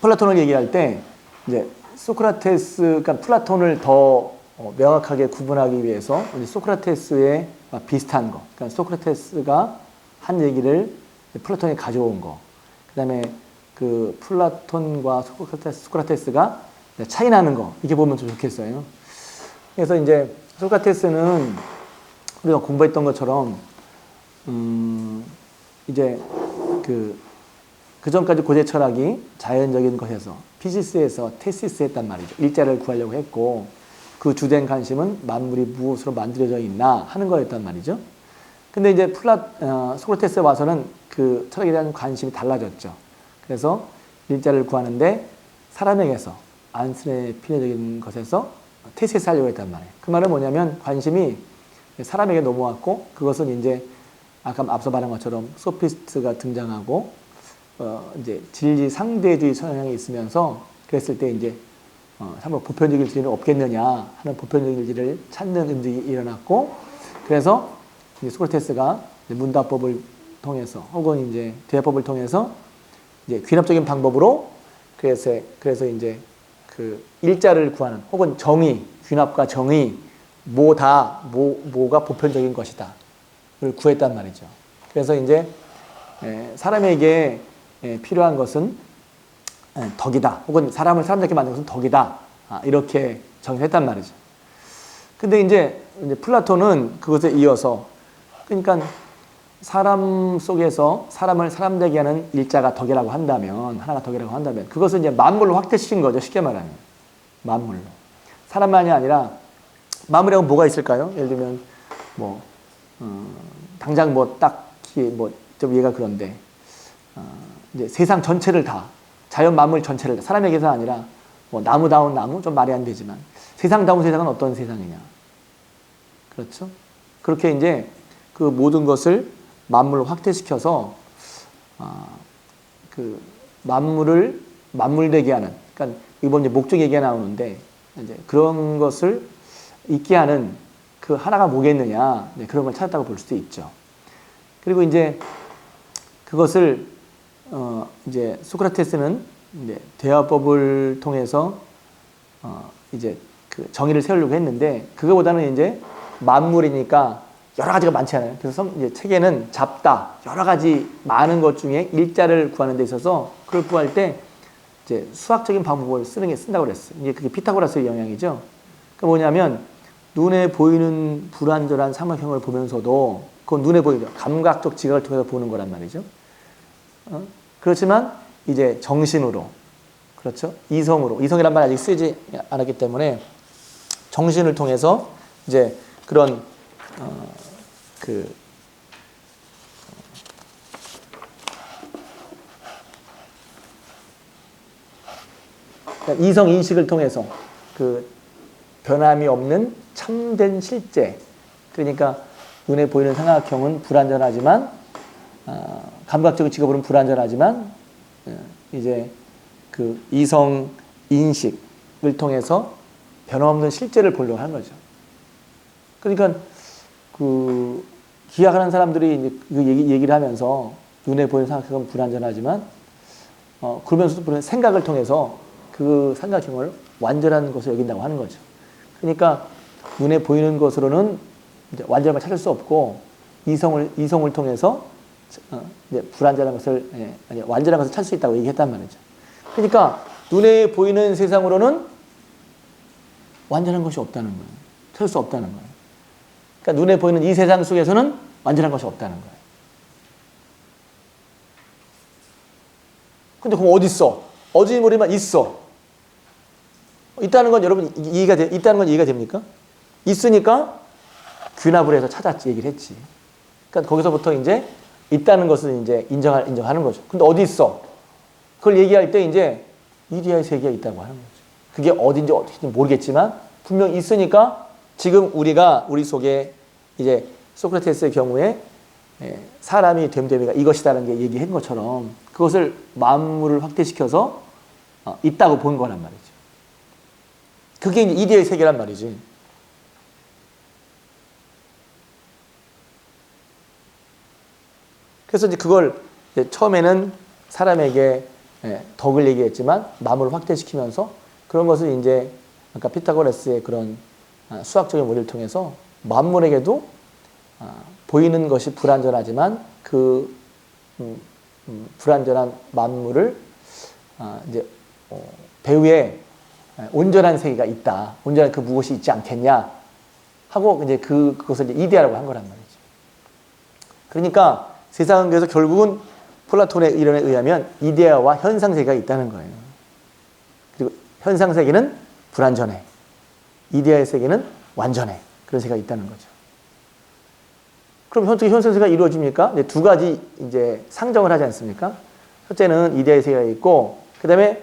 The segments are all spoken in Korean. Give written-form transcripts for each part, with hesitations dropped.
플라톤을 얘기할 때 이제 소크라테스, 그러니까 플라톤을 더 명확하게 구분하기 위해서 이제 소크라테스의 비슷한 거, 그러니까 소크라테스가 한 얘기를 플라톤이 가져온 거, 그다음에 그 플라톤과 소크라테스가 차이 나는 거, 이렇게 보면 좀 좋겠어요. 그래서 이제 소크라테스는 우리가 공부했던 것처럼 이제 그 전까지 고대 철학이 자연적인 것에서 피시스에서 테시스 했단 말이죠. 일자를 구하려고 했고 그 주된 관심은 만물이 무엇으로 만들어져 있나 하는 거였단 말이죠. 근데 이제 소크라테스에 와서는 그 철학에 대한 관심이 달라졌죠. 그래서 일자를 구하는데 사람에게서 안스레 필요적인 것에서 테시스 하려고 했단 말이에요. 그 말은 뭐냐면 관심이 사람에게 넘어왔고 그것은 이제 아까 앞서 말한 것처럼 소피스트가 등장하고 이제 진리 상대주의 성향이 있으면서 그랬을 때 이제 참으로 보편적인 진리는 없겠느냐 하는 보편적인 진리를 찾는 움직임이 일어났고 그래서 이제 소크라테스가 문답법을 통해서 혹은 이제 대화법을 통해서 이제 귀납적인 방법으로 그래서 이제 그 일자를 구하는 혹은 정의, 귀납과 정의 뭐가 보편적인 것이다 를 구했단 말이죠. 그래서 이제 사람에게 필요한 것은 덕이다. 혹은 사람답게 만든 것은 덕이다. 이렇게 정의했단 말이죠. 근데 이제 플라톤은 그것에 이어서 그러니까 사람 속에서 사람을 사람되게 하는 일자가 덕이라고 한다면 하나가 덕이라고 한다면 그것을 이제 만물로 확대시킨 거죠. 쉽게 말하면 만물로. 사람만이 아니라 만물이라고 뭐가 있을까요? 예를 들면 당장 딱히 좀 얘가 그런데 이제 세상 전체를 다 자연 만물 전체를 다 사람에게서 아니라 나무다운 나무 좀 말이 안 되지만 세상다운 세상은 어떤 세상이냐 그렇죠? 그렇게 이제 그 모든 것을 만물로 확대시켜서 그 만물을 만물되게 하는 그러니까 이번 이제 목적 얘기가 나오는데 이제 그런 것을 있게 하는 그 하나가 뭐겠느냐 그런 걸 찾았다고 볼 수도 있죠. 그리고 이제 그것을 이제 소크라테스는 이제 대화법을 통해서 이제 그 정의를 세우려고 했는데 그거보다는 이제 만물이니까 여러 가지가 많지 않아요. 그래서 이제 책에는 잡다 여러 가지 많은 것 중에 일자를 구하는 데 있어서 그걸 구할 때 이제 수학적인 방법을 쓴다고 그랬어요. 이게 그게 피타고라스의 영향이죠. 그러니까 뭐냐면 눈에 보이는 불완전한 삼각형을 보면서도 그건 눈에 보이죠. 감각적 지각을 통해서 보는 거란 말이죠. 그렇지만 이제 정신으로 그렇죠. 이성이란 말 아직 쓰지 않았기 때문에 정신을 통해서 이제 그런 이성 인식을 통해서 그 변함이 없는 참된 실제 그러니까 눈에 보이는 삼각형은 불완전하지만 감각적 직업으로는 불완전하지만 이제 그 이성 인식을 통해서 변함없는 실제를 보려고 하는 거죠. 그러니까 그 기약하는 사람들이 이제 그 얘기를 하면서 눈에 보이는 삼각형은 불완전하지만 그러면서도 생각을 통해서 그 삼각형을 완전한 것을 여긴다고 하는 거죠. 그러니까 눈에 보이는 것으로는 이제 완전한 걸 찾을 수 없고 이성을 통해서 이제 불완전한 것을 아니 완전한 것을 찾을 수 있다고 얘기했단 말이죠. 그러니까 눈에 보이는 세상으로는 완전한 것이 없다는 거예요. 찾을 수 없다는 거예요. 그러니까 눈에 보이는 이 세상 속에서는 완전한 것이 없다는 거예요. 근데 그럼 어디 있어? 어디 모르지만 있어. 있다는 건 여러분 있다는 건 이해가 됩니까? 있으니까 귀납을 해서 찾았지 얘기를 했지. 그러니까 거기서부터 이제 있다는 것을 이제 인정하는 거죠. 근데 어디 있어? 그걸 얘기할 때 이제 이데아의 세계가 있다고 하는 거죠. 그게 어딘지 모르겠지만 분명 있으니까 지금 우리 속에 이제 소크라테스의 경우에 사람이 됨됨이가 이것이다라는 게 얘기한 것처럼 그것을 만물을 확대시켜서 있다고 본 거란 말이죠. 그게 이제 이데아의 세계란 말이지. 그래서 이제 그걸 이제 처음에는 사람에게 덕을 얘기했지만 만물을 확대시키면서 그런 것을 이제 아까 피타고라스의 그런 수학적인 원리를 통해서 만물에게도 보이는 것이 불완전하지만 그 불완전한 만물을 이제 배후에 온전한 세계가 있다. 온전한 그 무엇이 있지 않겠냐 하고 이제 그것을 이제 이데아라고 한 거란 말이죠. 그러니까 세상은 그래서 결국은 플라톤의 이론에 의하면 이데아와 현상세계가 있다는 거예요. 그리고 현상세계는 불완전해. 이데아의 세계는 완전해. 그런 세계가 있다는 거죠. 그럼 어떻게 현상세계가 이루어집니까? 이제 두 가지 이제 상정을 하지 않습니까? 첫째는 이데아의 세계가 있고, 그 다음에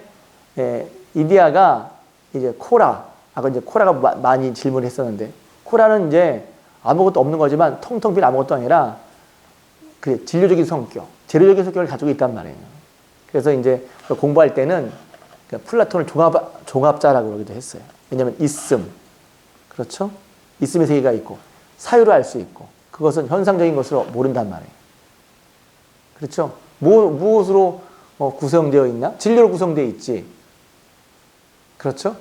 이데아가 이제 코라. 아까 이제 코라가 많이 질문을 했었는데, 코라는 이제 아무것도 없는 거지만 텅텅 빈 아무것도 아니라 그 진료적인 성격, 재료적인 성격을 가지고 있단 말이에요. 그래서 이제 공부할 때는 플라톤을 종합자라고 그러기도 했어요. 왜냐하면 있음, 그렇죠? 있음의 세계가 있고 사유를 알 수 있고 그것은 현상적인 것으로 모른단 말이에요. 그렇죠? 무엇으로 구성되어 있나? 진료로 구성되어 있지. 그렇죠?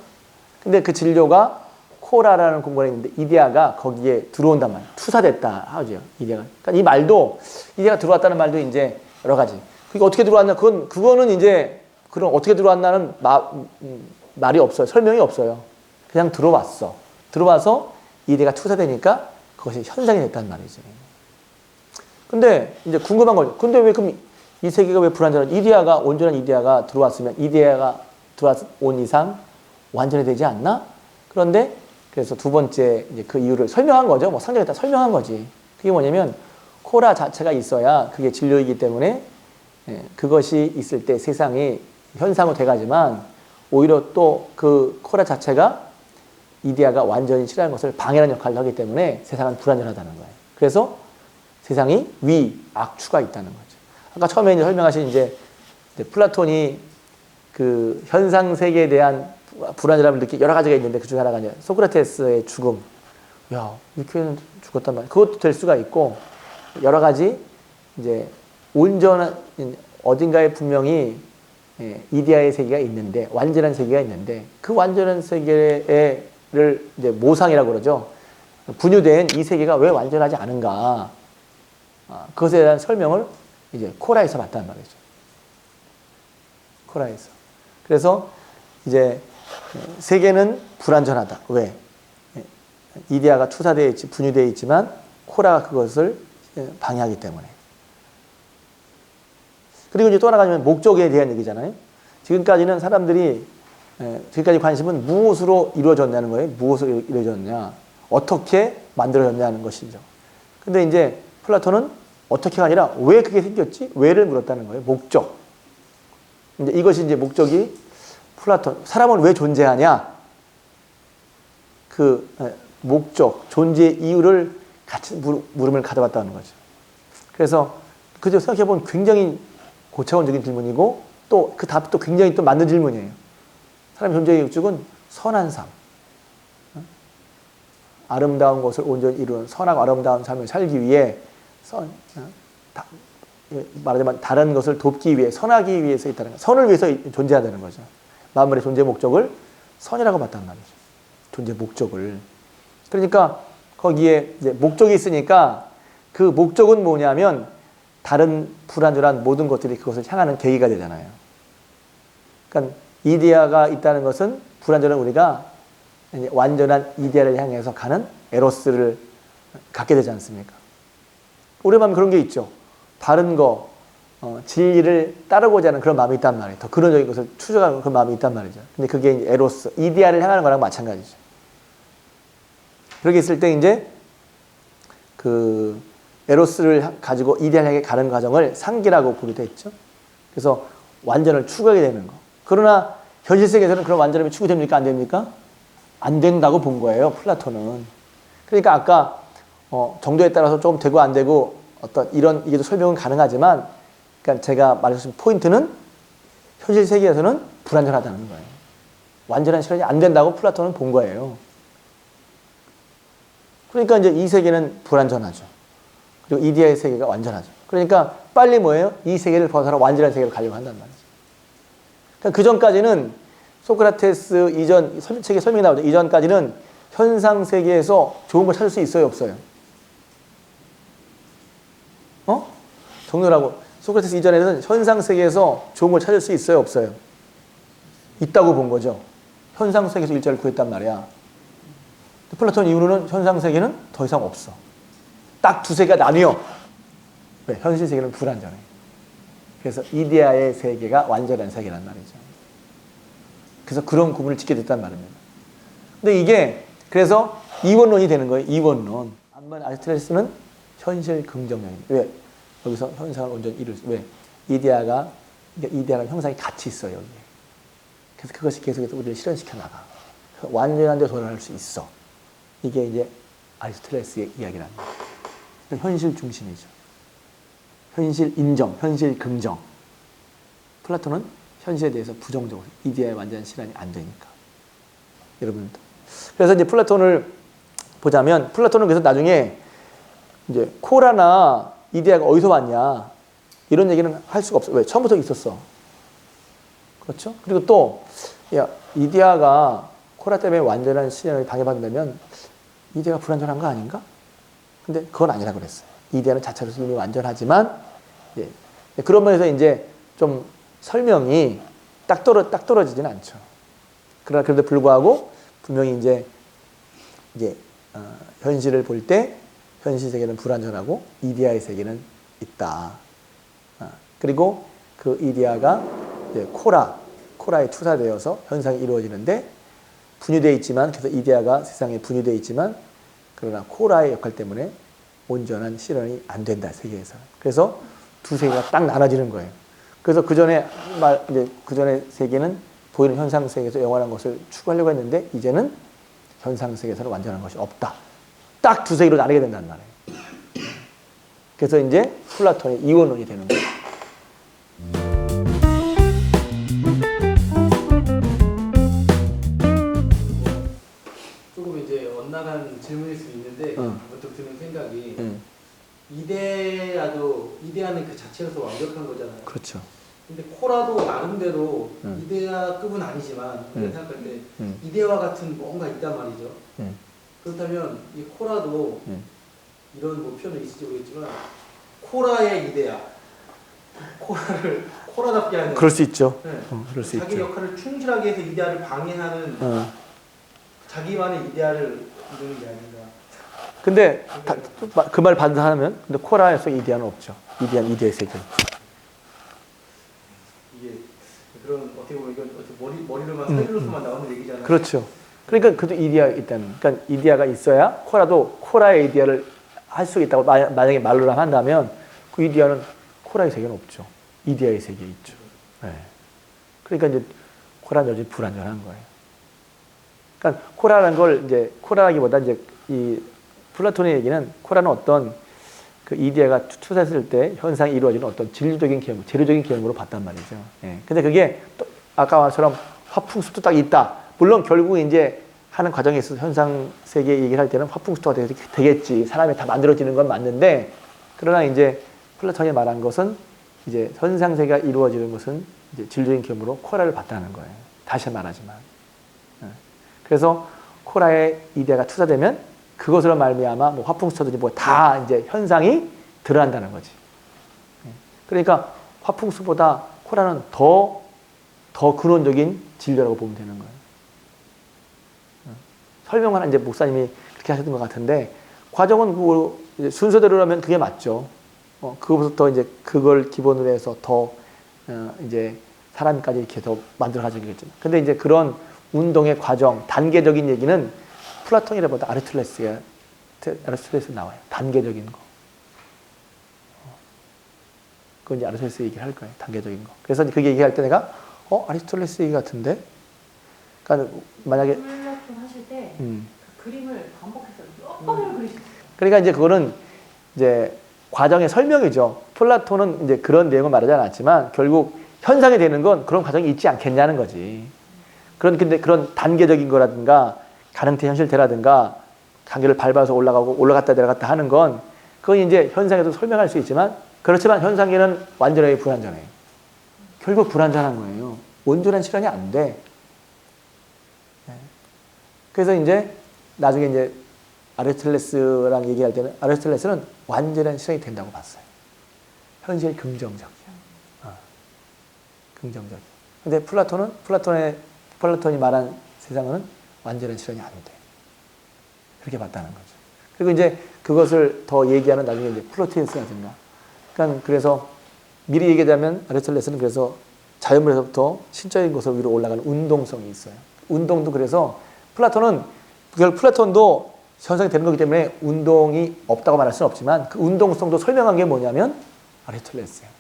근데 그 진료가 코라라는 공간에 있는데 이데아가 거기에 들어온단 말이에요. 투사됐다 하죠. 이데아가. 그러니까 이 말도 이데아가 들어왔다는 말도 이제 여러 가지. 그게 어떻게 들어왔나? 그거는 이제 그런 어떻게 들어왔나는 말이 없어요. 설명이 없어요. 그냥 들어왔어. 들어와서 이데아가 투사되니까 그것이 현상이 됐단 말이죠. 근데 이제 궁금한 거죠. 근데 왜 그럼 이 세계가 왜 불완전한? 이데아가 온전한 이데아가 들어왔으면 이데아가 들어온 이상 완전히 되지 않나? 그런데 그래서 두 번째 이제 그 이유를 설명한 거죠. 뭐 상정했다 설명한 거지. 그게 뭐냐면 코라 자체가 있어야 그게 진료이기 때문에 그것이 있을 때 세상이 현상으로 돼가지만 오히려 또 그 코라 자체가 이데아가 완전히 싫어하는 것을 방해하는 역할을 하기 때문에 세상은 불완전하다는 거예요. 그래서 세상이 위, 악추가 있다는 거죠. 아까 처음에 이제 설명하신 이제 플라톤이 그 현상 세계에 대한 불완전함을 느끼 여러 가지가 있는데 그 중에 하나가 이제 소크라테스의 죽음. 야, 이렇게 죽었단 말이야. 그것도 될 수가 있고 여러 가지 이제 온전한 어딘가에 분명히 이데아의 세계가 있는데 완전한 세계가 있는데 그 완전한 세계를 이제 모상이라고 그러죠. 분유된 이 세계가 왜 완전하지 않은가? 그것에 대한 설명을 이제 코라에서 받단 말이죠. 코라에서. 그래서 이제 세계는 불완전하다. 왜? 이데아가 투사되어 있지, 분유되어 있지만 코라가 그것을 방해하기 때문에. 그리고 이제 또 하나 가지면 목적에 대한 얘기잖아요. 지금까지는 사람들이 지금까지 관심은 무엇으로 이루어졌냐는 거예요. 무엇으로 이루어졌냐, 어떻게 만들어졌냐는 것이죠. 근데 이제 플라톤은 어떻게가 아니라 왜 그게 생겼지? 왜를 물었다는 거예요. 목적. 이제 이것이 이제 목적이 플라톤, 사람은 왜 존재하냐? 그 목적, 존재의 이유를 같이 물음을 가져봤다는 거죠. 그래서 그저 생각해보면 굉장히 고차원적인 질문이고 또 그 답도 굉장히 또 맞는 질문이에요. 사람의 존재의 목적은 선한 삶. 아름다운 것을 온전히 이루는 선하고 아름다운 삶을 살기 위해 말하자면 다른 것을 돕기 위해 선하기 위해서 있다는 거. 선을 위해서 존재하다는 거죠. 만물의 존재 목적을 선이라고 봤단 말이죠. 존재 목적을. 그러니까 거기에 이제 목적이 있으니까 그 목적은 뭐냐면 다른 불완전한 모든 것들이 그것을 향하는 계기가 되잖아요. 그러니까 이데아가 있다는 것은 불완전한 우리가 이제 완전한 이데아를 향해서 가는 에로스를 갖게 되지 않습니까? 우리 마음에 그런 게 있죠. 바른 거, 진리를 따르고자 하는 그런 마음이 있단 말이에요. 더 근원적인 것을 추적하는 그런 마음이 있단 말이죠. 근데 그게 이제 에로스, 이데아를 향하는 거랑 마찬가지죠. 그렇게 있을 때 이제 그 에로스를 가지고 이데아를 향해 가는 과정을 상기라고 보기도 했죠. 그래서 완전을 추구하게 되는 거. 그러나 현실 세계에서는 그런 완전함이 추구됩니까? 안 됩니까? 안 된다고 본 거예요, 플라톤은. 그러니까 아까 정도에 따라서 조금 되고 안 되고 어떤 이런 이게 설명은 가능하지만, 그러니까 제가 말했던 포인트는 현실 세계에서는 불완전하다는 거예요. 완전한 실현이 안 된다고 플라톤은 본 거예요. 그러니까 이제 이 세계는 불완전하죠. 그리고 이데아의 세계가 완전하죠. 그러니까 빨리 뭐예요? 이 세계를 벗어나 완전한 세계로 가려고 한단 말이죠. 그러니까 그 전까지는 소크라테스 이전 책에 설명이 나오죠. 이전까지는 현상 세계에서 좋은 걸 찾을 수 있어요, 없어요? 정렬하고 소크라테스 이전에는 현상 세계에서 좋은 걸 찾을 수 있어요, 없어요? 있다고 본 거죠. 현상 세계에서 일자를 구했단 말이야. 플라톤 이후로는 현상 세계는 더 이상 없어. 딱 두 세계가 나뉘어. 왜? 현실 세계는 불완전해. 그래서 이데아의 세계가 완전한 세계란 말이죠. 그래서 그런 구분을 짓게 됐단 말입니다. 근데 이게 그래서 이원론이 되는 거예요. 이원론. 암만 아리스토텔레스는 현실 긍정론입니다. 왜? 여기서 현상을 온전히 이룰 수. 왜? 이데아랑 형상이 같이 있어요. 여기에. 그래서 그것이 계속해서 우리를 실현시켜 나가. 완전한 데 도달할 수 있어. 이게 이제 아리스토텔레스의 이야기랍니다. 현실 중심이죠. 현실 인정, 현실 긍정. 플라톤은 현실에 대해서 부정적으로 이데아의 완전한 실현이 안 되니까. 여러분도. 그래서 이제 플라톤을 보자면 플라톤은 그래서 나중에 이제 코라나 이데아가 어디서 왔냐 이런 얘기는 할 수가 없어. 왜? 처음부터 있었어. 그렇죠? 그리고 또 야, 이데아가 코라 때문에 완전한 실현을 방해받는다면 이데아가 불완전한 거 아닌가? 근데 그건 아니라고 그랬어요. 이데아는 자체로서 이미 완전하지만 예. 그런 면에서 이제 좀 설명이 딱 떨어지진 않죠. 그러나 그런데 불구하고 분명히 이제 현실을 볼 때 현실 세계는 불완전하고 이데아의 세계는 있다. 그리고 그 이데아가 이제 코라에 투사되어서 현상이 이루어지는데 분유되어 있지만 그래서 이데아가 세상에 분유되어 있지만 그러나 코라의 역할 때문에 온전한 실현이 안 된다 세계에서. 그래서 두 세계가 딱 나눠지는 거예요. 그래서 그 전에 세계는 보이는 현상 세계에서 영원한 것을 추구하려고 했는데 이제는 현상 세계에서는 완전한 것이 없다. 딱 두 세계로 나뉘게 된다는 말이에요. 그래서 이제 플라톤의 이원론이 되는 거예요. 조금 이제 엇나간 질문일 수 있는데 문득 드는 생각이 이데아는 그 자체로서 완벽한 거잖아요. 그렇죠. 근데 코라도 나름대로 이데아급은 아니지만 우리가 생각할 때 이데아와 같은 뭔가 있단 말이죠. 그렇다면 이 코라도 이런 뭐 표현은 있을지 모르겠지만 코라의 이데아, 코라답게 하는. 그럴 수 있죠. 네. 그럴 수 자기 있죠. 역할을 충실하게 해서 이데아를 방해하는 자기만의 이데아를 이루는 게 아닌가. 근데 그 말 반대하면 근데 코라에서 이데아는 없죠. 이데아의 세계. 이게 그런 어떻게 보면 이건 머리로만 사이로서만 나오는 얘기잖아요. 그렇죠. 그러니까 그도 이데아 있다는. 그러니까 이데아가 있어야 코라도 코라의 이데아를 할 수 있다고 만약에 말로 한다면 그 이데아는 코라의 세계는 없죠. 이데아의 세계에 있죠. 네. 그러니까 이제 코라는 여전히 불완전한 거예요. 그러니까 코라라는 걸 이제 코라라기보다 이제 이 플라톤의 얘기는 코라는 어떤 그 이데아가 투사했을 때 현상이 이루어지는 어떤 진리적인 개념, 재료적인 개념으로 봤단 말이죠. 예. 근데 그게 또 아까 말처럼 화풍수도 딱 있다. 물론 결국 이제 하는 과정에 있어서 현상 세계 얘기를 할 때는 화풍수가 되겠지. 사람이 다 만들어지는 건 맞는데 그러나 이제 플라톤이 말한 것은 이제 현상 세계가 이루어지는 것은 이제 진리적인 개념으로 코라를 봤다는 거예요. 다시 말하지만. 예. 그래서 코라의 이데아가 투사되면 그것으로 말미암아 뭐 화풍수든지 뭐 다 이제 현상이 드러난다는 거지. 그러니까 화풍수보다 코라는 더 근원적인 진리라고 보면 되는 거예요. 설명은 이제 목사님이 그렇게 하셨던 것 같은데 과정은 그 순서대로라면 그게 맞죠. 그거부터 이제 그걸 기본으로 해서 더 이제 사람까지 이렇게 더 만들어 가지겠죠. 근데 이제 그런 운동의 과정, 단계적인 얘기는 플라톤이라보다 아리스토텔레스 나와요. 단계적인 거. 그건 이제 아리스토텔레스 얘기를 할 거예요. 단계적인 거. 그래서 그게 얘기할 때 내가 아리스토텔레스 얘기 같은데? 그러니까 만약에 플라톤 하실 때 그 그림을 반복해서 몇 번을 그리셨어요. 그러니까 이제 그거는 이제 과정의 설명이죠. 플라톤은 이제 그런 내용을 말하지 않았지만 결국 현상이 되는 건 그런 과정이 있지 않겠냐는 거지. 근데 그런 단계적인 거라든가 가능태 현실태라든가 단계를 밟아서 올라갔다 내려갔다 하는 건 그건 이제 현상에도 설명할 수 있지만 그렇지만 현상에는 완전하게 불완전해요. 결국 불완전한 거예요. 온전한 실현이 안 돼. 네. 그래서 이제 나중에 이제 아리스토텔레스랑 얘기할 때는 아리스토텔레스는 완전한 실현이 된다고 봤어요. 현실 긍정적이야. 긍정적이야. 근데 플라톤이 말한 세상은 완전한 실현이 안 돼. 그렇게 봤다는 거죠. 그리고 이제 그것을 더 얘기하는 나중에 이제 플로티우스가 된다. 그러니까 그래서 미리 얘기하자면 아리스토텔레스는 그래서 자연물에서부터 신적인 것으로 위로 올라가는 운동성이 있어요. 운동도 그래서 플라톤도 현상이 되는 거기 때문에 운동이 없다고 말할 수는 없지만 그 운동성도 설명한 게 뭐냐면 아리스토텔레스예요.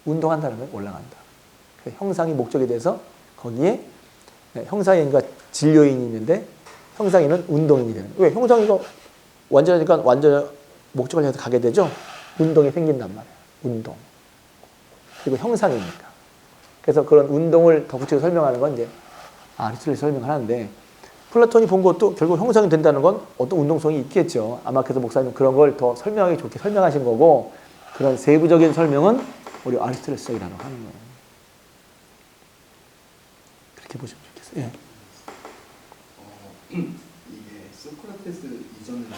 운동한다는 건 올라간다. 그 형상이 목적이 돼서 거기에 형상인과 진료인이 있는데 형상인은 운동인이 되는 거예요. 왜? 형상이가 완전하니까 완전 목적을 향해서 가게 되죠. 운동이 생긴단 말이에요. 운동. 그리고 형상이니까. 그래서 그런 운동을 더 구체적으로 설명하는 건 이제 아리스토텔레스 설명하는데 플라톤이 본 것도 결국 형상이 된다는 건 어떤 운동성이 있겠죠. 아마 그래서 목사님 그런 걸 더 설명하기 좋게 설명하신 거고 그런 세부적인 설명은 우리 아리스토텔레스적이라고 하는 거예요. 그렇게 보시면 좋겠어요. 예. 이게 소크라테스 이전에는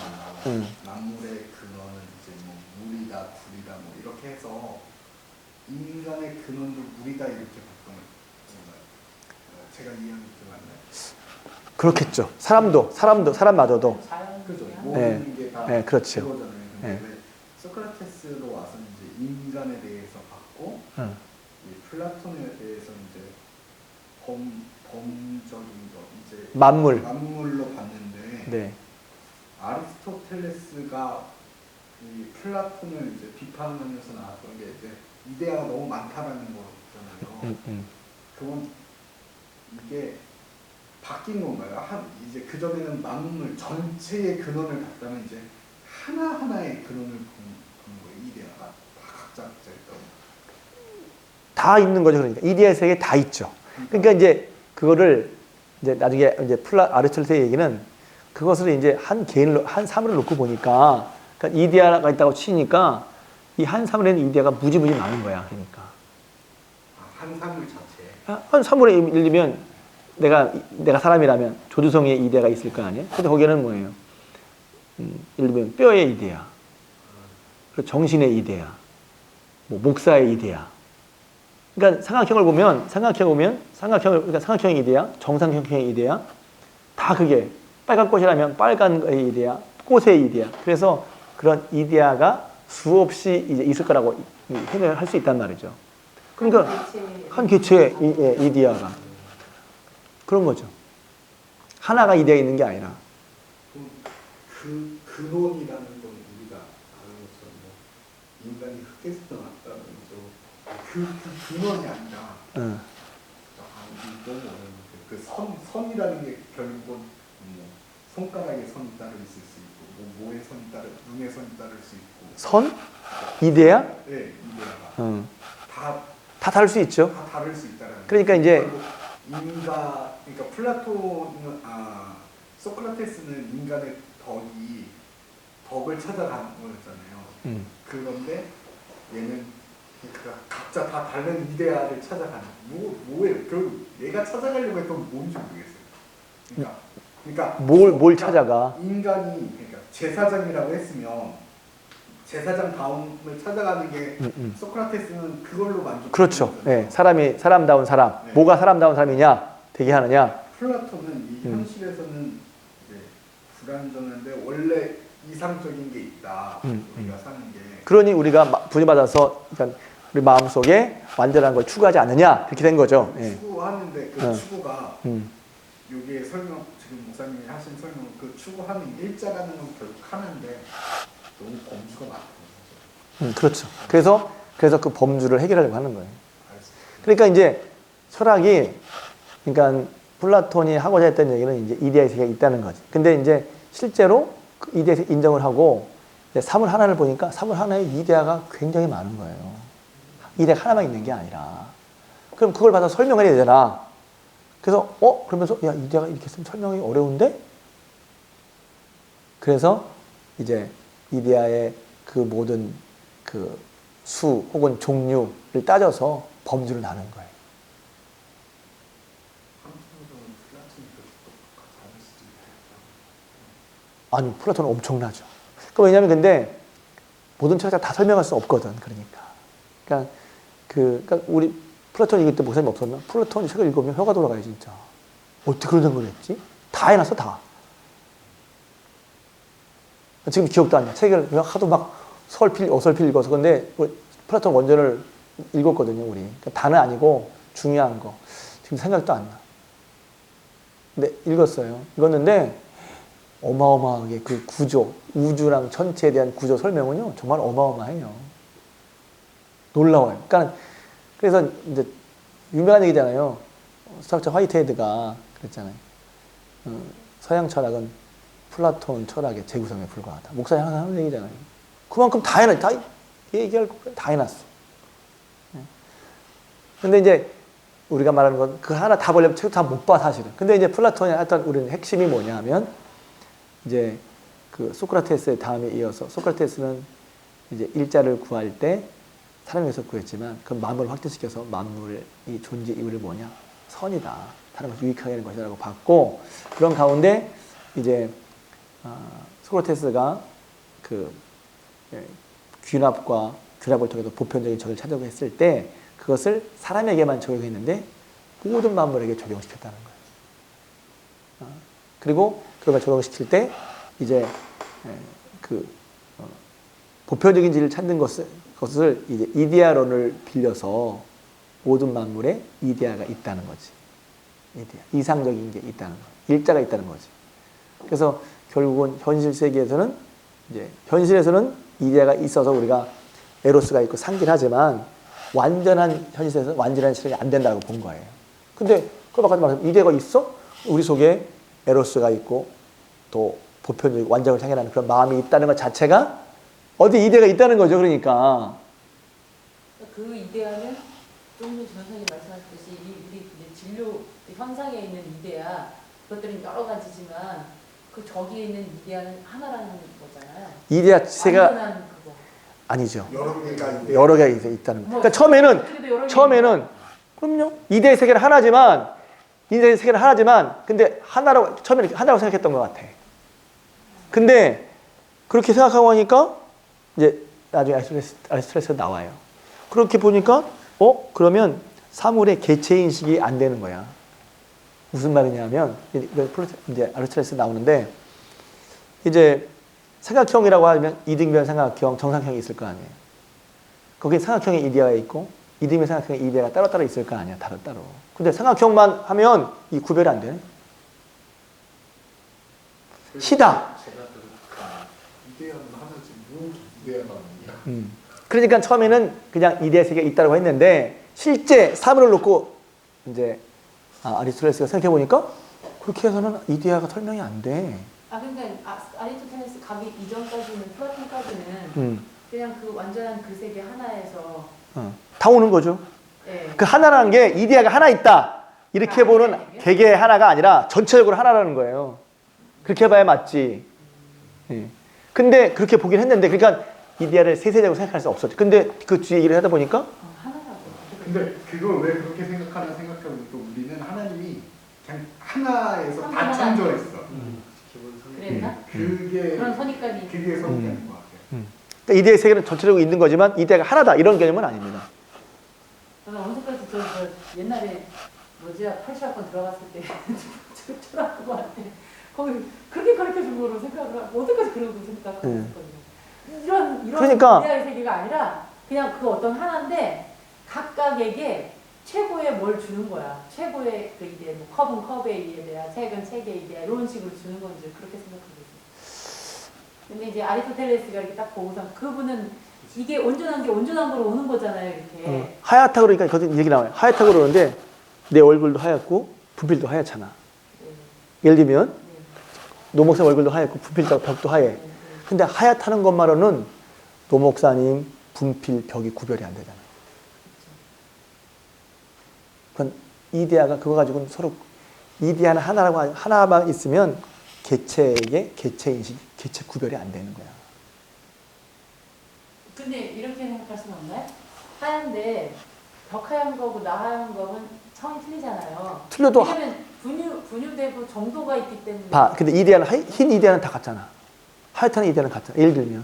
만물의 근원은 이제 뭐 물이다, 불이다 뭐 이렇게 해서 인간의 근원도 물이다 이렇게 봤던 건가요? 제가 이해한 게 맞나요? 그렇겠죠. 사람마저도. 그죠. 자연이야. 모든 게다 네, 그렇죠. 그거잖아요. 근데 네. 왜 소크라테스로 와서 이제 인간에 대해서 봤고 이 플라톤에 대해서 이제 범적인 거 이제 만물로 봤는데 네. 아리스토텔레스가 이 플라톤을 이제 비판하면서 나왔던 게 이제 이데아가 너무 많다라는 거잖아요. 그건 이게 바뀐 건가요? 이제 그 전에는 만물 전체의 근원을 봤다면 이제 하나하나의 근원을 보는 거예요. 이데아가 다 각자 있다고. 다 있는 거죠. 그러니까 이데아 세계에 다 있죠. 그러니까 이제 그거를 이제 나중에 이제 아리스토텔레스의 얘기는 그것을 이제 한 개인을 한 사물을 놓고 보니까 그러니까 이데아가 있다고 치니까 이 한 사물에는 이데아가 무지무지 많은 거야. 그러니까 한 사물 자체. 한 사물에 예를 들면 내가 사람이라면 조주성의 이데아가 있을 거 아니에요. 근데 거기에는 뭐예요? 예를 들면 뼈의 이데아, 그리고 정신의 이데아, 뭐 목사의 이데아. 그러니까 삼각형을 보면 그러니까 삼각형의 이데아, 정삼각형의 이데아 다 그게 빨간 꽃이라면 빨간의 이데아, 꽃의 이데아. 그래서 그런 이데아가 수없이 이제 있을 거라고 해명할 수 있단 말이죠. 그러니까 한 개체의 이데아가 그런 거죠. 하나가 이데아 있는 게 아니라. 그 근원이라는 건 우리가 아는 것처럼 뭐 인간이 흙에서 나왔다는 거죠. 그 근원이 아니라. 너무 어려운데 그 선이라는 게 결국은 뭐 손가락의 선이 따로 있을 수 있고 뭐 모의 선이 따로 눈의 선이 따를 수 있고 선? 이데아? 네, 이데아가 다 다를 수 있죠. 다 다를 수 있다는. 그러니까 이제 그러니까 플라톤은 소크라테스는 인간의 덕을 찾아가는 거였잖아요. 그런데 얘는 그러니까 각자 다 다른 이데아를 찾아가는 뭐예요? 결국 얘가 찾아가려고 했던 뭔지 모르겠어요. 그러니까 뭘 찾아가? 인간이 그러니까 제사장이라고 했으면 제사장 다움을 찾아가는 게 소크라테스는 그걸로 만족. 그렇죠. 네, 사람다운 사람. 네. 뭐가 사람다운 사람이냐? 되게 하느냐? 플라톤은 이 현실에서는 이제 불완전한데 원래 이상적인 게 있다. 우리가 사는 게. 그러니 우리가 부여받아서 그러니까 우리 마음속에 완전한 걸 추구하지 않느냐? 그렇게 된 거죠. 추구하는데 그 추구가 여기에 지금 목사님이 하신 설명 그 추구하는 일자라는 건 결국 하는데 너무 범주가 많아요. 그렇죠. 그래서 그 범주를 해결하려고 하는 거예요. 알겠습니다. 그러니까 이제 철학이 그러니까 플라톤이 하고자 했던 얘기는 이제 이데아의 세계가 있다는 거지. 근데 이제 실제로 그 이데아의 세계 인정을 하고 이제 사물 하나를 보니까 사물 하나에 이데아가 굉장히 많은 거예요. 이데아가 하나만 있는 게 아니라. 그럼 그걸 받아서 설명을 해야 되잖아. 그래서 그러면서 야 이데아가 이렇게 쓰면 설명이 어려운데? 그래서 이제 이데아의 그 모든 그 수 혹은 종류를 따져서 범주를 나눈 거예요. 아니, 플라톤은 엄청나죠. 왜냐면 근데 모든 철학자 다 설명할 수 없거든. 그러니까 우리 플라톤 읽을 때 목사님 없었나? 플라톤 책을 읽으면 혀가 돌아가요, 진짜. 어떻게 그런 생각을 했지? 다 해놨어, 다. 지금 기억도 안 나. 책을 하도 막 어설피 읽어서. 근데 플라톤 원전을 읽었거든요, 우리. 그러니까 다는 아니고 중요한 거. 지금 생각도 안 나. 근데 읽었어요. 읽었는데 어마어마하게 그 구조, 우주랑 천체에 대한 구조 설명은요, 정말 어마어마해요. 놀라워요. 그래서 이제 유명한 얘기잖아요. 수학자 화이트헤드가 그랬잖아요. 서양 철학은 플라톤 철학의 재구성에 불과하다. 목사님 항상 하는 얘기잖아요. 그만큼 다 해놨어. 다 얘기할 거 다 해놨어. 근데 이제 우리가 말하는 건 그 하나 다 보려면 책 다 못 봐, 사실은. 근데 이제 플라톤의 하여튼 우리는 핵심이 뭐냐 하면 이제 그 소크라테스의 다음에 이어서 소크라테스는 이제 일자를 구할 때 사람에서 구했지만 그 만물을 확대시켜서 만물의 이 존재 이유를 뭐냐? 선이다. 다른 것을 유익하게 하는 것이라고 봤고, 그런 가운데 이제 소크라테스가 그 귀납을 통해서 보편적인 적을 찾아오고 했을 때 그것을 사람에게만 적용했는데 모든 만물에게 적용시켰다는 거예요. 그리고 그런 걸 적용시킬 때 이제 보편적인 진리를 찾는 것을 이제 이데아론을 빌려서 모든 만물에 이데아가 있다는 거지. 이상적인 게 있다는 거. 일자가 있다는 거지. 그래서 결국은 현실 세계에서는 이제 현실에서는 이데아가 있어서 우리가 에로스가 있고 상기하지만 완전한 현실에서는 완전한 실행이 안 된다고 본 거예요. 근데 그걸 아까 말한 이데아가 있어? 우리 속에 에로스가 있고 또 보편적인 완전을 향해라는 그런 마음이 있다는 것 자체가 어디 이데아가 있다는 거죠. 그러니까 그 이데아는 좀 전에 전선이 말씀하셨듯이 우리 진료 현상에 있는 이데아 그것들은 여러 가지지만 그 저기에 있는 이데아는 하나라는 거잖아요. 이데아 세가 완전한 그거. 아니죠. 여러 개가 있다는 거예요. 그러니까 처음에는 그럼요. 이데아의 세계는 하나지만 근데 처음에는 하나라고 생각했던 것 같아. 근데 그렇게 생각하고 하니까 이제 나중에 아리스토텔레스가 나와요. 그렇게 보니까 그러면 사물의 개체 인식이 안 되는 거야. 무슨 말이냐면 이제 아리스토텔레스 나오는데 이제 삼각형이라고 하면 이등변 삼각형, 정삼각형이 있을 거 아니에요. 거기에 삼각형의 이데아가 있고 이등변 삼각형의 이데아가 따로따로 있을 거 아니야. 따로따로. 근데 삼각형만 하면 이 구별이 안 되네. 시다. 이데아는 하나지 뭐 이데아가 아니야. 그러니까 처음에는 그냥 이데아 세계가 있다고 했는데 실제 사물을 놓고 이제 아리스토텔레스가 생각해 보니까 그렇게 해서는 이데아가 설명이 안 돼. 그러니까 아리스토텔레스 가기 이전까지는 플라톤까지는 그냥 그 완전한 그 세계 하나에서 다 오는 거죠. 네. 그 하나라는 게 이데아가 하나 있다. 이렇게 보는 개개의 하나가 아니라 전체적으로 하나라는 거예요. 그렇게 봐야 맞지. 예. 근데 그렇게 보긴 했는데 그러니까 이데아를 세세적으로 생각할 수 없었죠. 근데 그 뒤에 일을 하다 보니까 하나라고. 근데 그걸 왜 그렇게 생각하나 생각해보니까 우리는 하나님이 그냥 하나에서 다 하나. 창조했어. 그랬나? 그게 그런 선입관이. 그게 선입관인 것 같아요. 그러니까 이데아의 세계는 전체적으로 있는 거지만 이데아가 하나다 이런 개념은 아닙니다. 저는 언제까지 저 옛날에 팔시학번 들어갔을 때 철학부한테 거기 그렇게 가르쳐준 거로 생각을 하고 어디까지 그러고 생각하고 있었거든요. 이런 그러니까 이데아의 세계가 아니라 그냥 그 어떤 하나인데 각각에게 최고의 뭘 주는 거야. 최고의 그 이제 뭐 컵은 컵의 이데아, 책은 책의 이데아 이런 식으로 주는 건지 그렇게 생각하고 있었어요. 근데 이제 아리스토텔레스가 이렇게 딱 보고서 그분은 이게 온전한 게 온전한 거로 오는 거잖아요, 이렇게. 하얗다 그러니까 거기 얘기 나와요. 하얗다 그러는데 내 얼굴도 하얗고 분필도 하얗잖아. 네. 예를 들면 네. 노목사 얼굴도 하얗고 분필 벽도 하얘. 근데 하얗다는 것만으로는 노목사님 분필 벽이 구별이 안 되잖아요. 그건 이데아가 그거 가지고는 서로 이데아는 하나만 있으면 개체에게 개체 인식, 개체 구별이 안 되는 거야. 근데 이렇게 생각할 수는 없나요? 하얀데 벽 하얀 거고 나 하얀 거는 성이 틀리잖아요. 틀려도 왜냐면 분유되고 정도가 있기 때문에. 근데 흰 이데아는 다 같잖아. 하얗다는 이데아는 같아. 예를 들면.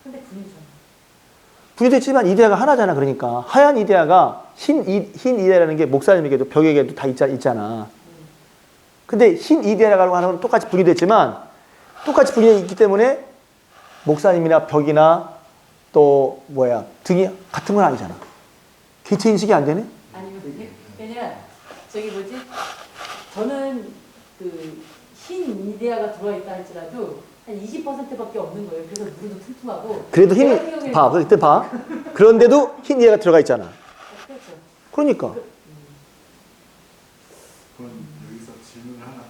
근데 분이잖아. 분리됐지만 이데아가 하나잖아. 그러니까 하얀 이데아가 흰 이데아라는 게 목사님에게도 벽에게도 다 있잖아. 근데 흰 이데아라고 하는 건 똑같이 분리됐지만 똑같이 분리되어 있기 때문에 목사님이나 벽이나 또 등이 같은 건 아니잖아. 개체 인식이 안 되네? 아니면 그냥 저기 뭐지? 저는 그 흰 이데아가 들어있다 할지라도 한 20%밖에 없는 거예요. 그래서 누구도 퉁퉁하고. 그래도 내가 이때 봐. 그런데도 흰 이데아가 들어가 있잖아. 그렇죠. 그러니까. 그럼 여기서 질문 하나.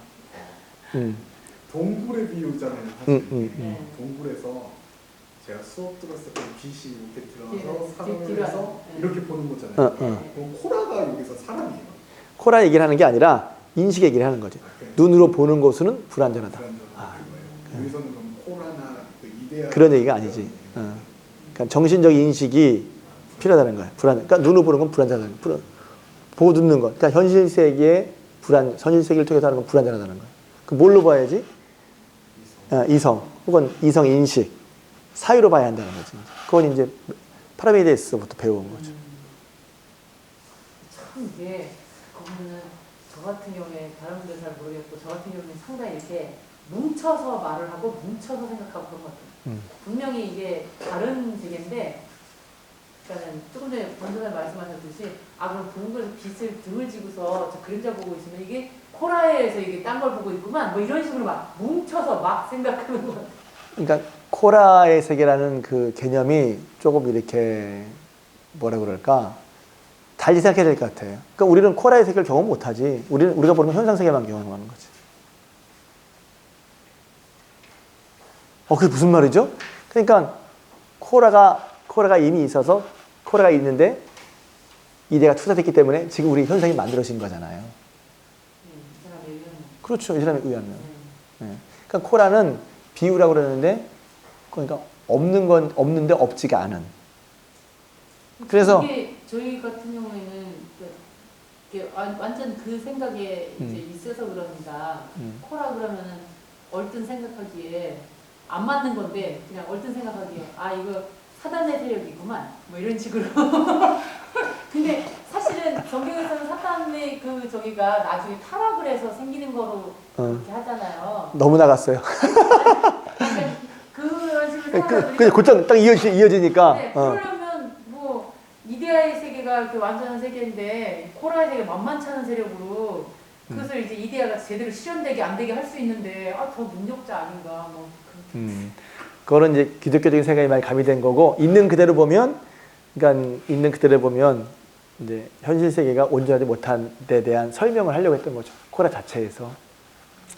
음. 동굴의 비유잖아요. 사실. 네. 동굴에서 제가 수업 들었을 때 빛이 이렇게 들어서 네, 사람을 뒤로 해서 네. 이렇게 보는 거잖아요. 어. 그럼 코라가 여기서 사람이에요. 코라 얘기를 하는 게 아니라 인식 얘기를 하는 거지. 눈으로 보는 것은 불완전하다. 불안정한 거예요. 여기서는 그럼 코라나 그 이데아 그런 얘기가 아니지. 그러니까 정신적 인식이 필요하다는 거야. 그러니까 눈으로 보는 건 불완전하다는 거야. 보고 듣는 것. 그러니까 현실 세계의 현실 세계를 통해서 하는 건 불완전하다는 거야. 그 뭘로 봐야지? 이성 혹은 이성 인식 사유로 봐야 한다는 거지. 그건 이제 파라메이데스부터 배운 거죠. 참 이게 그거는 저 같은 경우에 다른 분들 잘 모르겠고 저 같은 경우는 상당히 이렇게 뭉쳐서 말을 하고 뭉쳐서 생각하고 그런 것 같아요. 분명히 이게 다른 세계인데 그러니까는 조금 전에 권선생 말씀하셨듯이 그럼 동굴에서 빛을 등을 지고서 저 그림자 보고 있으면 이게 코라에서 이게 딴 걸 보고 있구만 뭐 이런 식으로 막 뭉쳐서 막 생각하는 것 같아요. 그러니까 코라의 세계라는 그 개념이 조금 이렇게 뭐라 그럴까 달리 생각해야 될 것 같아요. 그러니까 우리는 코라의 세계를 경험 못하지. 우리가 보는 현상 세계만 경험하는 거지. 그게 무슨 말이죠? 그러니까 코라가 이미 있어서 코라가 있는데 이데가 투사됐기 때문에 지금 우리 현상이 만들어진 거잖아요. 이 사람의 의견은. 그렇죠. 이 사람에 의하면. 네. 그러니까 코라는 비유라고 그러는데 그러니까 없는 건 없는데 없지가 않은. 그래서 이게 저희 같은 경우에는 이게 완전 그 생각에 이제 있어서 그러니까 코라 그러면은 얼뜬 생각하기에 안 맞는 건데 그냥 얼뜬 생각하기에 이거 사단의 세력이구만 뭐 이런 식으로. 근데 사실은 성경에서는 사단의 그 저기가 나중에 타락을 해서 생기는 거로 그렇게 하잖아요. 너무 나갔어요. 그런 식으로 생각하니까. 그냥 곧장 딱 이어지니까. 네, 그러려면 뭐 이데아의 세계가 이렇게 완전한 세계인데 코라의 세계 만만치 않은 세력으로 그것을 이제 이데아가 제대로 실현되게 안 되게 할 수 있는데 더 능력자 아닌가 뭐. 그거는 이제 기독교적인 생각이 많이 가미된 거고 있는 그대로 보면 이제 현실 세계가 온전하지 못한 데 대한 설명을 하려고 했던 거죠. 코라 자체에서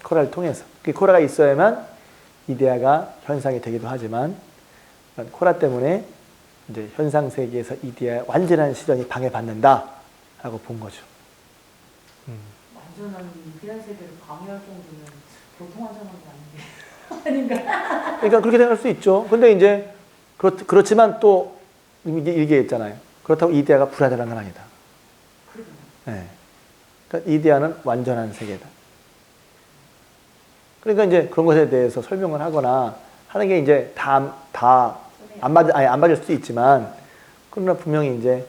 코라를 통해서 그 코라가 있어야만 이데아가 현상이 되기도 하지만 코라 때문에 이제 현상 세계에서 이데아의 완전한 실현이 방해받는다라고 본 거죠. 완전한 이데아 세계를 방해할 정도면 보통 완전한 게 아닌데. 아닌가? 그러니까 그렇게 생각할 수 있죠. 근데 이제 그렇지만 또 이게 있잖아요. 그렇다고 이데아가 불완전한 건 아니다. 네. 그러니까 이데아는 완전한 세계다. 그러니까 이제 그런 것에 대해서 설명을 하거나 하는 게 이제 다 안 맞을 수도 있지만 그러나 분명히 이제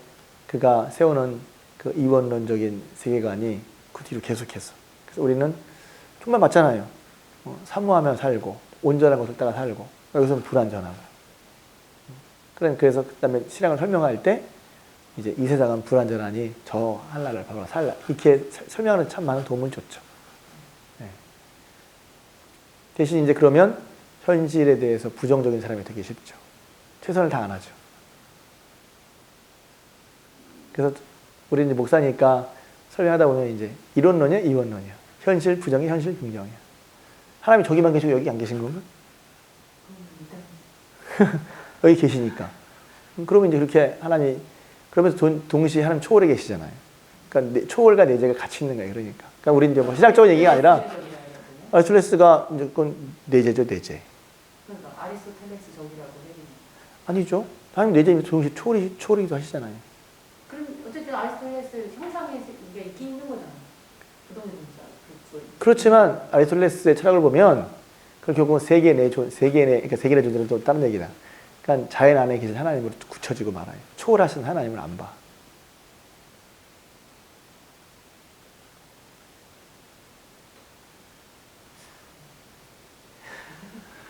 그가 세우는 그 이원론적인 세계관이 그 뒤로 계속해서 그래서 우리는 정말 맞잖아요. 사모하며 살고 온전한 것을 따라 살고 여기서는 불완전하고 그래서 그다음에 신앙을 설명할 때 이제 이 세상은 불완전하니 저 한나를 바로 살라 이렇게 설명하는 참 많은 도움을 줬죠. 네. 대신 이제 그러면 현실에 대해서 부정적인 사람이 되기 쉽죠. 최선을 다 안 하죠. 그래서 우리 이제 목사니까 설명하다 보면 이제 이론론이야, 이원론이야. 현실 부정이 현실 긍정이야. 하나님이 저기만 계시고 여기 안 계신 건가? 여기 계시니까. 그러면 이제 그렇게 하나님이 그러면서 동시에 하나님 초월에 계시잖아요. 그러니까 초월과 내재가 같이 있는 거예요. 그러니까 우리 이제 뭐 신학적인 얘기가 아니라 아리스토텔레스가 이제 그건 내재죠, 내재. 그러니까 아리스토텔레스 저기라고 해요. 아니죠. 하나님 내재는 동시에 초월이기도 하시잖아요. 그럼 어쨌든 아리스토텔레스 형상에 이게 있긴 있는 거잖아요. 부동의 동사. 그렇지만 아리스토텔레스의 철학을 보면 그 결국은 세계 내 그러니까 세계 내 존재는 또 다른 얘기다. 그러니까 자연 안에 계신 하나님으로 굳혀지고 말아요. 초월하신 하나님을 안 봐.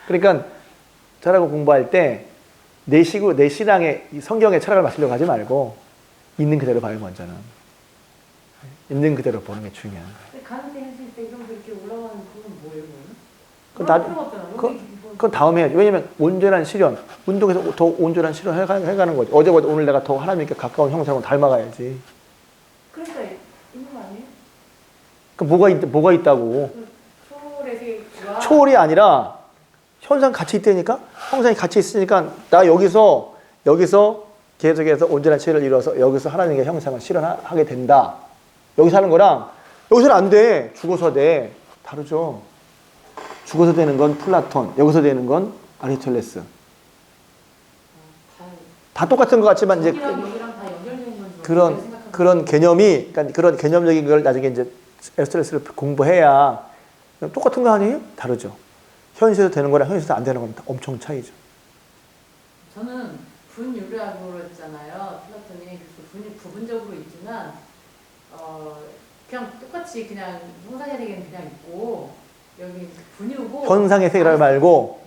그러니까 저라고 공부할 때 내 신앙의 성경의 철학을 맞추려고 하지 말고 있는 그대로 봐요. 먼저는 있는 그대로 보는 게 중요한 거예요. 근데 가는데 현실 때 이런 거 이렇게 올라가는 그건 뭐예요? 그건 다음에 해야죠. 왜냐면 온전한 실현, 운동에서 더 온전한 실현 해가는 거죠. 어제보다 오늘 내가 더 하나님께 가까운 형상을 닮아가야지. 그러니까 있는 거 아니에요? 그럼 뭐가 있다고? 초월의 세계가 초월이 아니라 현상 같이 있다니까? 형상이 같이 있으니까 나 여기서 계속해서 온전한 치를 이루어서 여기서 하나님의 형상을 실현하게 된다. 여기서 하는 거랑 여기서는 안 돼. 죽어서 돼. 다르죠. 죽어서 되는 건 플라톤, 여기서 되는 건 아리스토텔레스. 다 똑같은 것 같지만 이제 여기랑 다 연결되는 건 그런 개념이, 그러니까 그런 개념적인 걸 나중에 이제 아리스토텔레스를 공부해야 똑같은 거 아니에요? 다르죠. 현실에서 되는 거랑 현실에서 안 되는 건 엄청 차이죠. 저는 분유리학으로 했잖아요. 플라톤이 그래서 분이 부분적으로 있지만 그냥 똑같이 그냥 형상의 세계는 그냥 있고 여기 분유고 현상의 세계를 말고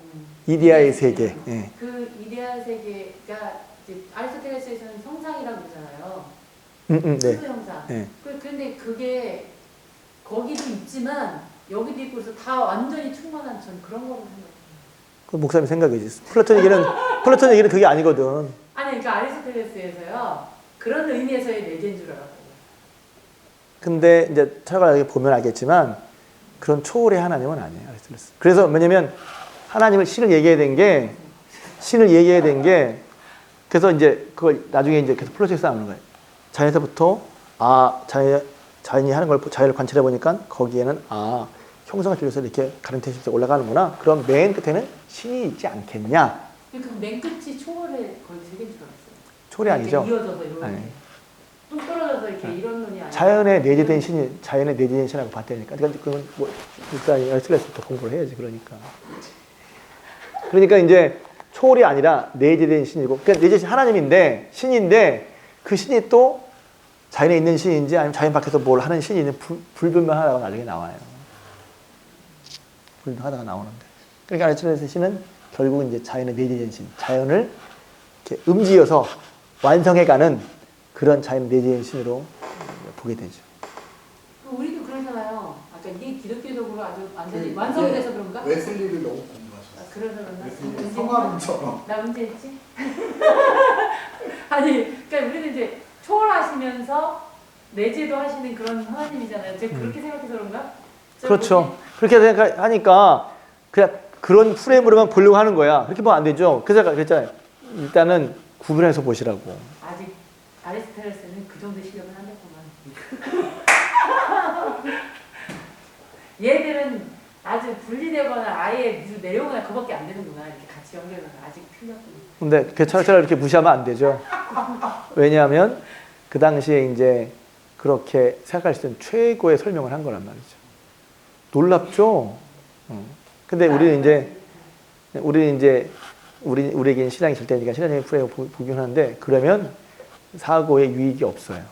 이데아의 세계. 예. 그 이데아 세계가 이제 아리스토텔레스에서는 형상이라고 그러잖아요. 네. 수소 형상. 네. 그런데 그게 거기도 있지만 여기도 있고 그래서 다 완전히 충만한 전 그런 거로 생각해요. 그 목사님 생각이지. 플라톤 얘기는 그게 아니거든. 아니 그러니까 아리스토텔레스에서요 그런 의미에서의 내재인 줄 알았어요. 근데 이제 철학을 보면 알겠지만 그런 초월의 하나님은 아니에요. 아리스토텔레스. 그래서 뭐냐면 하나님을 신을 얘기해야 된 게 그래서 이제 그걸 나중에 이제 계속 프로젝트 나오는 거예요. 자연에서부터 자연이 하는 걸 자연을 관찰해 보니까 거기에는 형상을 줄여서 이렇게 가르테시에서 올라가는구나. 그럼 맨 끝에는 신이 있지 않겠냐? 그러니까 맨 끝이 초월의 거의 세계인 줄 알았어요. 초월이 아니죠. 이어져서 이렇게 아니. 뚝 떨어져서 이렇게 이런 논이 아니라 자연에 내재된 신하고 봤다니까. 그러니까 그건 뭐 일단 아리스토텔레스부터 공부를 해야지. 그러니까 이제 초월이 아니라 내재된 신이고, 그러니까 내재신 하나님인데 신인데 그 신이 또 자연에 있는 신인지 아니면 자연 밖에서 뭘 하는 신인지 불분명하다고 나중에 나와요. 불분명하다가 나오는데. 그러니까 아리스토텔레스 신은 결국은 이제 자연에 내재된 신, 자연을 이렇게 음지어서 완성해가는 그런 자연 내재된 신으로 보게 되죠. 우리도 그러잖아요. 아까 이게 기독교적으로 아주 완전히 완성돼서 그런가? 웨슬리를 너무 공부하셨어요. 그래서 그런가? 웨슬리 성화론처럼. 나 문제 있지? 아니, 그러니까 우리는 이제 초월하시면서 내재도 하시는 그런 하나님이잖아요. 제가 그렇게 생각해서 그런가? 그렇죠. 그렇게 생각하니까 그냥 그런 프레임으로만 보려고 하는 거야. 그렇게 보면 안 되죠. 그래서 그랬잖아요. 일단은 구분해서 보시라고. 아직 아리스토텔레스는 그 정도 실력은 안 됐구만. 얘들은 아주 분리되거나 아예 내려오거나 그밖에 안 되는구나. 이렇게 같이 연결해서 아직 틀렸구나. 근데 그 철학을 이렇게 무시하면 안 되죠. 왜냐하면 그 당시에 이제 그렇게 생각할 수 있는 최고의 설명을 한 거란 말이죠. 놀랍죠? 근데 우리에게는 신앙이 절대니까 신앙적인 프레임을 보긴 하는데 그러면 사고에 유익이 없어요.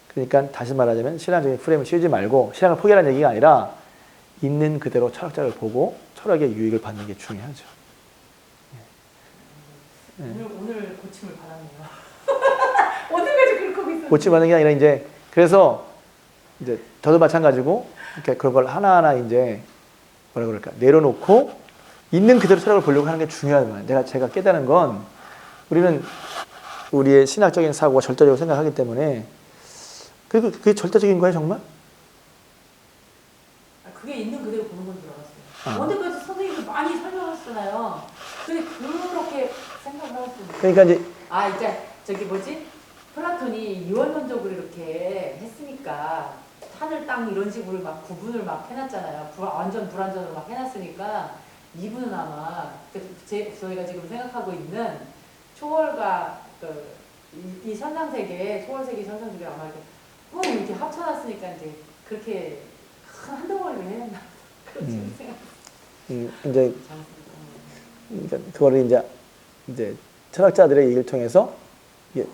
그러니까 다시 말하자면 신앙적인 프레임을 씌우지 말고 신앙을 포기하라는 얘기가 아니라 있는 그대로 철학자를 보고 철학의 유익을 받는 게 중요하죠. 오늘 고침을 받았네요. 오늘까지 그렇게 하고 있었는데. 고침받는 게 아니라 이제 그래서 이제 저도 마찬가지고 이렇게 그런 걸 하나하나 이제 뭐라 그럴까 내려놓고 있는 그대로 철학을 보려고 하는 게 중요하단 말이에요. 제가 깨달은 건 우리는 우리의 신학적인 사고가 절대적으로 생각하기 때문에 그게 절대적인 거예요 정말? 그게 있는 그대로 보는 건 줄 알았어요. 언제까지 선생님이 많이 설명하셨잖아요. 근데 그렇게 생각을 할 수 있는. 그러니까 이제 이제 저기 뭐지? 플라톤이 유언론적으로 이렇게 했으니까 하늘 땅 이런 식으로 막 구분을 막 해놨잖아요. 완전 불완전으로 막 해놨으니까 이분은 아마 저희가 지금 생각하고 있는 초월과 이 현상세계, 초월세계, 현상세계 아마 이렇게 합쳐놨으니까 이제 그렇게 큰 한 덩어리를 해냈나 그런 생각. 이제 그거를 이제 철학자들의 얘기를 통해서 이게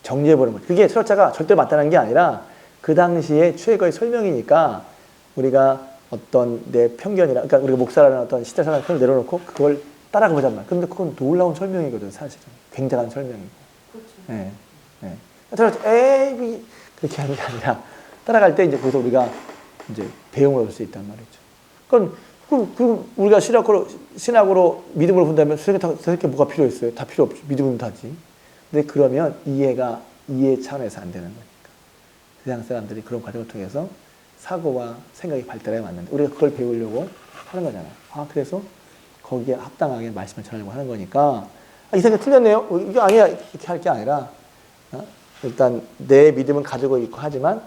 정리해보는 거죠. 그게 철학자가 절대 맞다는 게 아니라 그 당시에 최고의 설명이니까 우리가 어떤 내 편견이라, 그러니까 우리가 목사라는 어떤 시대사상을 내려놓고 그걸 따라가 보자는 말. 근데 그건 놀라운 설명이거든, 사실은. 굉장한 설명이고. 그렇죠. 예, 예. 철학자, 에이, 그렇게 하는 게 아니라 따라갈 때 이제 거기서 우리가 이제 배움을 얻을 수 있단 말이죠. 그럼 우리가 신학으로 믿음으로 본다면 세상에 뭐가 필요 있어요? 다 필요 없죠. 믿음은 다지. 근데 그러면 이해 차원에서 안 되는 거니까. 세상 사람들이 그런 과정을 통해서 사고와 생각이 발달해 왔는데 우리가 그걸 배우려고 하는 거잖아요. 그래서 거기에 합당하게 말씀을 전하려고 하는 거니까 이 생각 틀렸네요. 이게 아니야. 이렇게 할 게 아니라 일단 내 믿음은 가지고 있고 하지만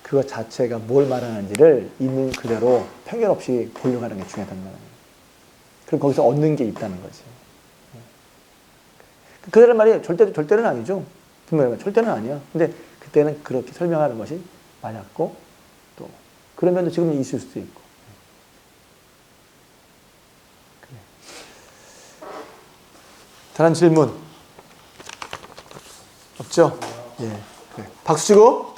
그것 자체가 뭘 말하는지를 있는 그대로 편견 없이 보려고 하는 게 중요하단 말이에요. 그럼 거기서 얻는 게 있다는 거지. 그대로 말이 절대는 아니죠. 분명히 절대는 아니야. 근데 그때는 그렇게 설명하는 것이 맞았고 또 그런 면도 지금 있을 수도 있고. 그래. 다른 질문 없죠? 예. 그래. 박수 치고.